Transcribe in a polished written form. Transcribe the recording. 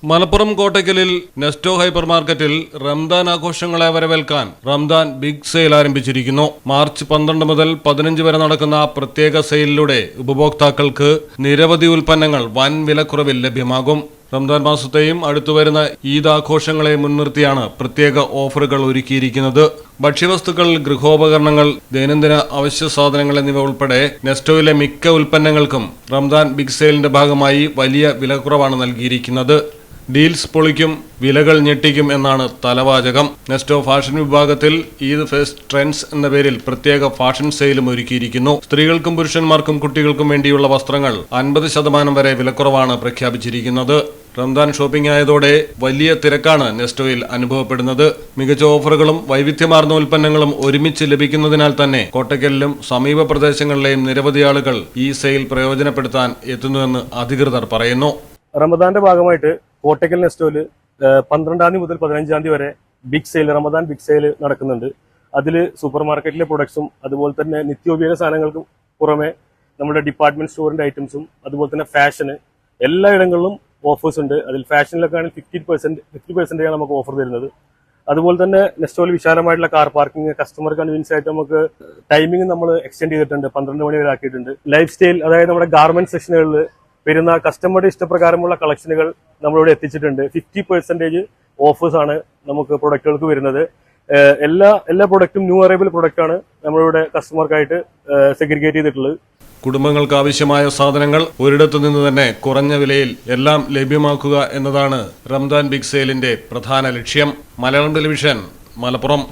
Malappuram കോട്ടയ്ക്കലിൽ Nesto hyper മാർക്കറ്റിൽ റംദാൻ ആഘോഷങ്ങളെ വരവേൽക്കാൻ റംദാൻ ബിഗ് സെയിൽ ആരംഭിച്ചിരിക്കുന്നു. മാർച്ച് 12 മുതൽ 15 വരെ നടക്കുന്ന പ്രത്യേക സെയിലിലൂടെ ഉപഭോക്താക്കൾക്ക് നിരവധി ഉൽപ്പന്നങ്ങൾ വൻ വിലക്കുറവിൽ ലഭ്യമാകും. റംദാൻ മാസത്തെയും അടുത്തുവരുന്ന ഈദ് ആഘോഷങ്ങളെ മുൻനിർത്തിയാണ് പ്രത്യേക ഓഫറുകൾ ഒരുക്കിയിരിക്കുന്നത്. ഭക്ഷ്യവസ്തുക്കൾ, ഗൃഹോപകരണങ്ങൾ, ദൈനംദിന അവശ്യ സാധനങ്ങൾ എന്നിവ ഉൾപ്പെടെ നെസ്റ്റോയിലെ മിക്ക ഉൽപ്പന്നങ്ങൾക്കും റംദാൻ ബിഗ് സെയിലിന്റെ ഭാഗമായി വലിയ വിലക്കുറവാണ് നൽകിയിരിക്കുന്നത്. ഡീൽസ് പൊളിക്കും, വിലകൾ ഞെട്ടിക്കും എന്നാണ് തലവാചകം. നെസ്റ്റോ ഫാഷൻ വിഭാഗത്തിൽ ഈദ് ഫെസ്റ്റ് ട്രെൻഡ്സ് എന്ന പേരിൽ പ്രത്യേക ഫാഷൻ സെയിലും ഒരുക്കിയിരിക്കുന്നു. സ്ത്രീകൾക്കും പുരുഷന്മാർക്കും കുട്ടികൾക്കും വേണ്ടിയുള്ള വസ്ത്രങ്ങൾ 50% വരെ വിലക്കുറവാണ് പ്രഖ്യാപിച്ചിരിക്കുന്നത്. റംദാൻ ഷോപ്പിംഗ് ആയതോടെ വലിയ തിരക്കാണ് നെസ്റ്റോയിൽ അനുഭവപ്പെടുന്നത്. മികച്ച ഓഫറുകളും വൈവിധ്യമാർന്ന ഉൽപ്പന്നങ്ങളും ഒരുമിച്ച് ലഭിക്കുന്നതിനാൽ തന്നെ കോട്ടയ്ക്കലിലും സമീപ പ്രദേശങ്ങളിലെയും നിരവധി ആളുകൾ ഈ സെയിൽ പ്രയോജനപ്പെടുത്താൻ എത്തുന്നുവെന്ന് അധികൃതർ പറയുന്നു. റമദാന്റെ ഭാഗമായിട്ട് കോട്ടയ്ക്കൽ നെസ്റ്റോയിൽ 12 മുതൽ 15 വരെ big sale, Ramadan big sale നടക്കുന്നുണ്ട്. അതിൽ സൂപ്പർ മാർക്കറ്റിലെ പ്രൊഡക്ട്സും അതുപോലെ തന്നെ നിത്യോപയോഗ സാധനങ്ങൾക്കും പുറമെ നമ്മുടെ ഡിപ്പാർട്ട്മെന്റ് സ്റ്റോറിന്റെ ഐറ്റംസും അതുപോലെ തന്നെ ഫാഷന് എല്ലാ ഇടങ്ങളിലും ഓഫേഴ്സ് ഉണ്ട്. അതിൽ ഫാഷനിലൊക്കെ ആണെങ്കിൽ 50% നമുക്ക് ഓഫർ തരുന്നത്. അതുപോലെ തന്നെ നെസ്റ്റോയിൽ വിശാലമായിട്ടുള്ള കാർ പാർക്കിംഗ്, കസ്റ്റമർ കൺവീനിയൻസ് ആയിട്ട് നമുക്ക് ടൈമിംഗ് നമ്മൾ എക്സ്റ്റെൻഡ് ചെയ്തിട്ടുണ്ട്, 12 മണി വരെ ആക്കിയിട്ടുണ്ട്. ലൈഫ് സ്റ്റൈൽ, അതായത് നമ്മുടെ ഗാർമെന്റ് സെക്ഷനുകളിൽ വരുന്ന കസ്റ്റമറുടെ ഇഷ്ടപ്രകാരമുള്ള കളക്ഷനുകൾ നമ്മളിവിടെ എത്തിച്ചിട്ടുണ്ട്. 50% ഓഫേഴ്സ് ആണ് നമുക്ക് പ്രൊഡക്റ്റുകൾക്ക് വരുന്നത്. എല്ലാ പ്രൊഡക്റ്റും ന്യൂ അറൈവൽ പ്രൊഡക്റ്റ് ആണ് നമ്മളിവിടെ കസ്റ്റമർക്കായിട്ട് സെഗ്രിഗേറ്റ് ചെയ്തിട്ടുള്ളത്. കുടുംബങ്ങൾക്ക് ആവശ്യമായ സാധനങ്ങൾ ഒരിടത്തു നിന്ന് തന്നെ കുറഞ്ഞ വിലയിൽ എല്ലാം ലഭ്യമാക്കുക എന്നതാണ് റംദാൻ ബിഗ് സെയിലിന്റെ പ്രധാന ലക്ഷ്യം. മലയാളം ടെലിവിഷൻ, മലപ്പുറം.